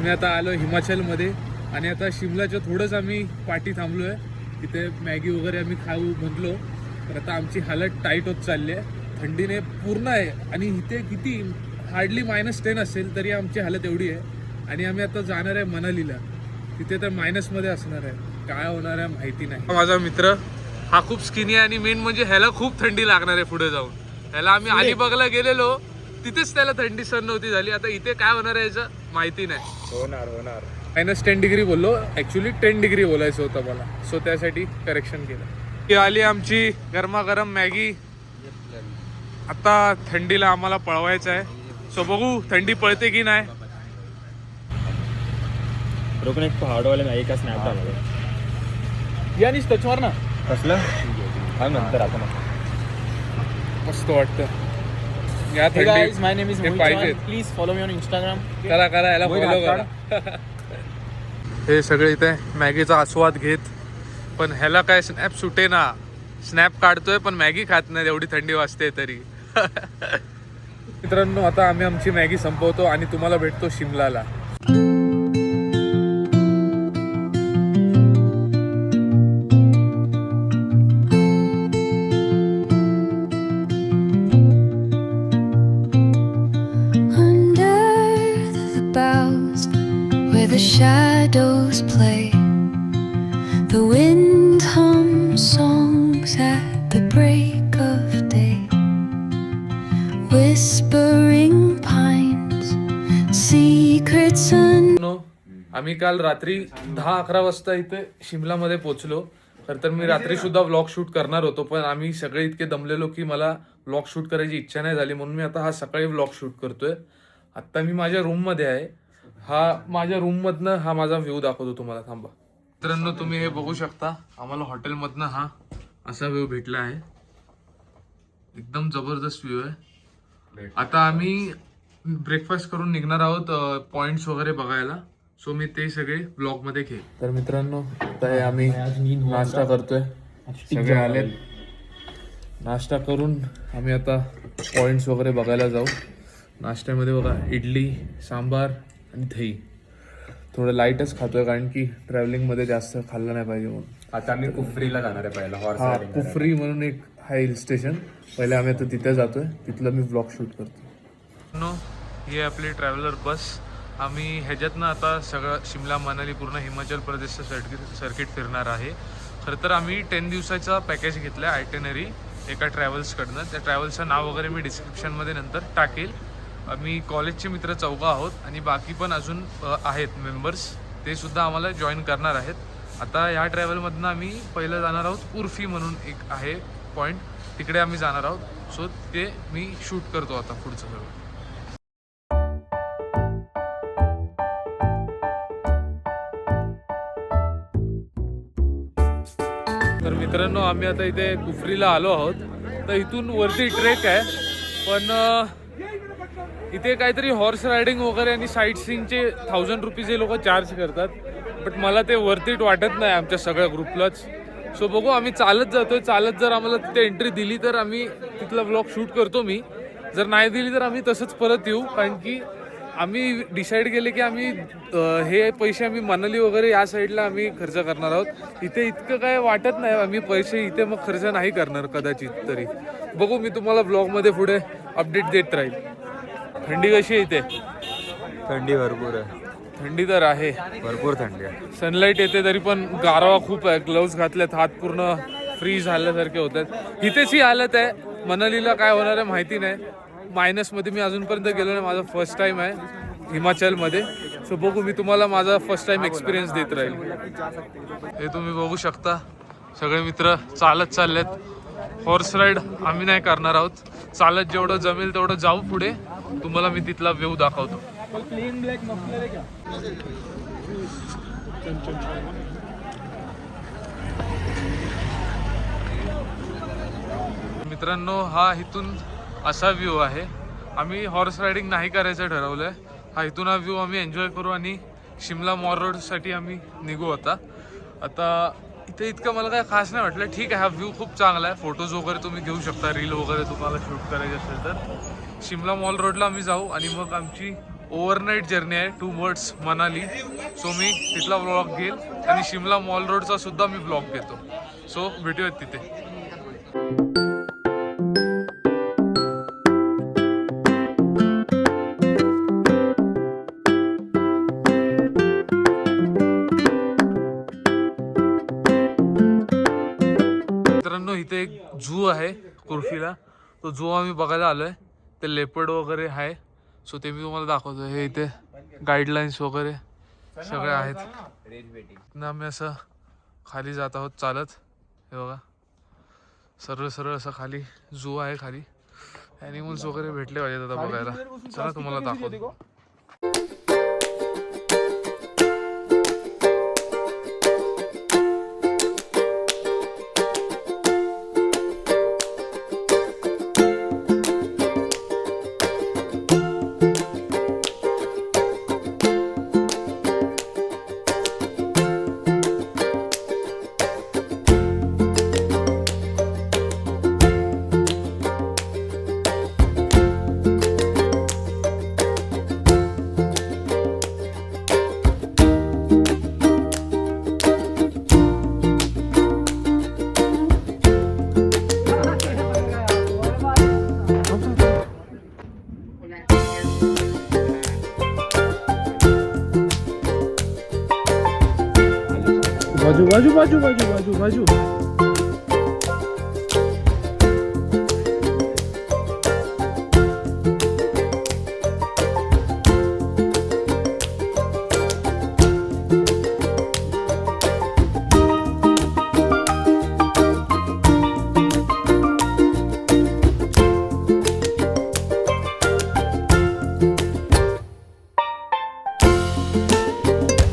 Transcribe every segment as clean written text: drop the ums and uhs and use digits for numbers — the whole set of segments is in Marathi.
आम्ही आता आलो हिमाचलमध्ये आणि आता शिमलाच्या थोडंच आम्ही पाठी थांबलो आहे. तिथे मॅगी वगैरे आम्ही खाऊ म्हटलो, तर आता आमची हालत टाईट होत चालली आहे. थंडीने पूर्ण आहे आणि इथे किती हार्डली -10 असेल तरी आमची हालत एवढी आहे. आणि आम्ही आता जाणार आहे मनालीला, तिथे तर मायनसमध्ये असणार आहे. काय होणार आहे माहिती नाही. माझा मित्र हा खूप स्किनी आहे आणि मेन म्हणजे ह्याला खूप थंडी लागणार आहे पुढे जाऊन. ह्याला आम्ही अलिबागला गेलेलो, तिथेच त्याला थंडी सहन नव्हती झाली. आता इथे काय होणार आहे याचं माहिती नाही. होणार -10 डिग्री बोललो, ॲक्च्युली 10 डिग्री बोलायचं होतं मला, सो त्यासाठी करेक्शन केलं. ही आली आमची गरमागरम मॅगी. आता थंडीला आम्हाला पळवायचं आहे, सो बघू थंडी पळते की नाही. रोकून एक पहाडवाले मॅगी का स्नॅप टाकलं यानी टचवर ना कसलं हा नंतर आता मस्त वाटतं. या Hey guys, my name is हे Mohit पाहिजे. Chauhan. Please follow me on Instagram. करा याला फॉलो करा. हे सगळे इथे मॅगीचा आस्वाद घेत, पण ह्याला काय स्नॅप सुटे ना. स्नॅप काढतोय पण मॅगी खात नाही, एवढी थंडी वाजते तरी. मित्रांनो, आता आम्ही आमची मॅगी संपवतो आणि तुम्हाला भेटतो शिमलाला. Shadows play, the wind hums songs at the break of day, whispering pines, secrets आम्ही काल रात्री 10-11 वाजता इथे शिमलामध्ये पोहोचलो. खरं तर मी रात्री सुद्धा व्लॉग शूट करणार होतो, पण आम्ही सगळे इतके दमलेलो की मला व्लॉग शूट करायची इच्छा नाही झाली, म्हणून मी आता हा सकाळी व्लॉग शूट करतोय. आता मी माझ्या रूममध्ये आहे. हा माझ्या रूममधनं हा माझा व्ह्यू दाखवतो तुम्हाला, थांबा. मित्रांनो, तुम्ही हे बघू शकता, आम्हाला हॉटेलमधनं हा असा व्ह्यू भेटला आहे. एकदम जबरदस्त व्ह्यू आहे. आता आम्ही ब्रेकफास्ट करून निघणार आहोत पॉइंट्स वगैरे बघायला, सो मी ते सगळे ब्लॉग मध्ये घेईन. तर मित्रांनो, आता हे आम्ही नाश्ता करतोय, सगळे आलेत. नाश्ता करून आम्ही आता पॉइंट्स वगैरे बघायला जाऊ. नाश्त्यामध्ये बघा, इडली, सांबार आणि दही. थोडं लाईटच खातोय कारण की ट्रॅव्हलिंग मध्ये जास्त खाल्लं नाही पाहिजे म्हणून. आता आम्ही कुफरीला जाणार आहे पहिला हॉर्स हा, कुफरी म्हणून एक आहे हिल स्टेशन. पहिले आम्ही आता तिथे जातोय, तिथलं मी ब्लॉग शूट करतो. ही आपली ट्रॅव्हलर बस. आम्ही ह्याच्यातनं आता सगळं शिमला, मनाली, पूर्ण हिमाचल प्रदेशचं सर्किट फिरणार आहे. खरं तर आम्ही 10 दिवसाचा पॅकेज घेतला आहे आयटेनरी एका ट्रॅव्हल्सकडनं. त्या ट्रॅव्हल्सचं नाव वगैरे मी डिस्क्रिप्शनमध्ये नंतर टाकेल. आम्ही कॉलेजचे मित्र 4 आहोत आणि बाकी पण अजून आहेत मेंबर्स, ते सुद्धा आम्हाला जॉईन करणार आहेत. आता ह्या ट्रॅव्हलमधनं आम्ही पहिलं जाणार आहोत उर्फी म्हणून एक आहे पॉईंट, तिकडे आम्ही जाणार आहोत. सो ते मी शूट करतो आता पुढचं सगळं. तर मित्रांनो, आम्ही आता इथे कुफरीला आलो आहोत. तर इथून वरती ट्रेक आहे, पण इथे काहीतरी हॉर्स रायडिंग वगैरे आणि साईट सीइंगचे 1000 रुपीज हे लोक चार्ज करतात. बट मला ते वरतीट वाटत नाही आमच्या सगळ्या ग्रुपलाच. सो बघू, आम्ही चालत जातोय. चालत जर आम्हाला तिथे एंट्री दिली तर आम्ही तिथला व्लॉग शूट करतो मी. जर नाही दिली तर आम्ही तसंच परत येऊ, कारण की आम्ही डिसाईड केले की आम्ही हे पैसे आम्ही मनाली वगैरे या साईडला आम्ही खर्च करणार आहोत. इथे इतकं काय वाटत नाही, आम्ही पैसे इथे मग खर्च नाही करणार कदाचित. तरी बघू, मी तुम्हाला ब्लॉगमध्ये पुढे अपडेट देत राहील. थंडी कशी आहे इथे? थंडी भरपूर आहे. थंडी तर आहे, भरपूर थंडी आहे. सनलाईट येते तरी पण गारवा खूप आहे. ग्लोव्ज घातलेत, हात पूर्ण फ्रीज झाल्यासारखे होत आहेत. इथेच ही हालत आहे. मनालीला काय होणार आहे माहिती नाही. मायनसमध्ये मी अजूनपर्यंत गेलो नाही. माझा फर्स्ट टाइम आहे हिमाचलमध्ये. सो बघू, मी तुम्हाला माझा फर्स्ट टाइम एक्सपिरियन्स देत राहील. हे तुम्ही बघू शकता, सगळे मित्र चालत चाललेत. हॉर्स राईड आम्ही नाही करणार आहोत. चालत जेवढं जमेल तेवढं जाऊ पुढे, तुम्हाला मी तिथला व्ह्यू दाखवतो. मित्रांनो, हा इथून असा व्ह्यू आहे. आम्ही हॉर्स रायडिंग नाही करायचं ठरवलंय. हा इथून हा व्ह्यू आम्ही एन्जॉय करू आणि शिमला मॉल रोडसाठी आम्ही निघू. आता इथे इतकं मला काय खास नाही वाटलं. ठीक आहे, हा व्ह्यू खूप चांगला आहे. फोटोज वगैरे तुम्ही घेऊ शकता, रील वगैरे तुम्हाला शूट करायचे असेल तर. शिमला मॉल रोडला आम्ही जाऊ आणि मग आमची ओव्हरनाईट जर्नी आहे टुवर्ड्स मनाली. सो मी तिथला व्लॉग घेईल आणि शिमला मॉल रोडचा सुद्धा मी व्लॉग घेतो. सो भेटूयात तिथे. मित्रांनो इथे एक झू आहे कुर्फीला. तो झू आम्ही बघायला आलोय. ते लेपर्ड वगैरे आहे. सो ते मी तुम्हाला दाखवतो. हे इथे गाईडलाईन्स वगैरे सगळे आहेत. ना आम्ही असं खाली जात आहोत चालत. हे बघा सरळ सरळ असं खाली झू आहे. खाली ॲनिमल्स वगैरे भेटले पाहिजेत आता बघायला. चला तुम्हाला दाखवतो. बाजू बाजू बाजू बाजू बाजू बाजू.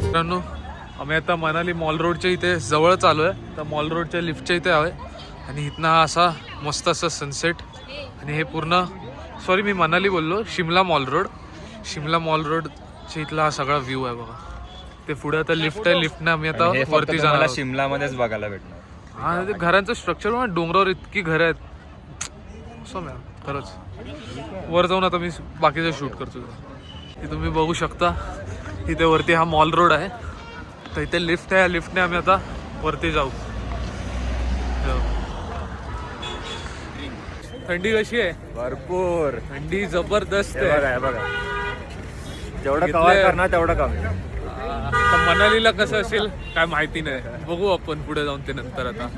मित्रांनो आम्ही आता मनाली मॉल रोडच्या इथे जवळच आलो आहे. तर मॉल रोडच्या लिफ्टच्या इथे आहे आणि इथनं हा असा मस्त असा सनसेट. आणि हे पूर्ण सॉरी मी मनाली बोललो, Shimla mall road. Shimla mall रोडच्या इथला हा सगळा व्ह्यू आहे बघा. ते पुढे आता लिफ्ट आहे. लिफ्टनं आम्ही आता वरती जाणार आहोत. शिमला मध्येच बघायला भेटणार. हा ते घरांचं स्ट्रक्चर डोंगरावर इतकी घरं आहेत. असं मॅम खरंच. वर जाऊन आता मी बाकीचं शूट करतो. हे तुम्ही बघू शकता. इथे वरती हा मॉल रोड आहे. तर इथे लिफ्ट आहे. लिफ्टने आम्ही आता वरती जाऊ. थंडी कशी आहे? भरपूर थंडी जबरदस्त हे आहे. बघा जेवढं कव्हर करणार तेवढं कमी. आता मनालीला कसं असेल काय माहिती नाही. बघू आपण पुढे जाऊन ते नंतर. आता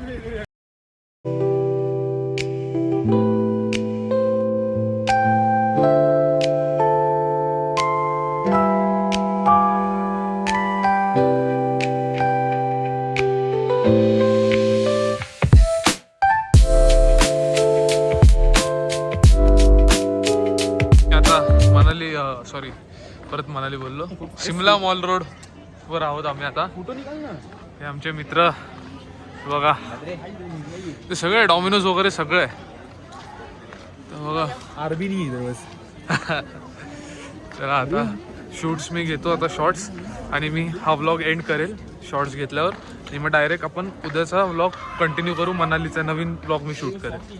सॉरी परत मनाली बोललो. शिमला मॉल रोड वर आहोत आम्ही आता. हे आमचे मित्र बघा. ते सगळे डॉमिनोज वगैरे सगळे. तर बघा आरबी नाही. चला आता शूट्स मी घेतो आता शॉर्ट्स. आणि मी हा व्लॉग एंड करेल शॉर्ट्स घेतल्यावर. आणि मग डायरेक्ट आपण उद्याचा व्लॉग कंटिन्यू करू. मनालीचा नवीन व्लॉग मी शूट करेल.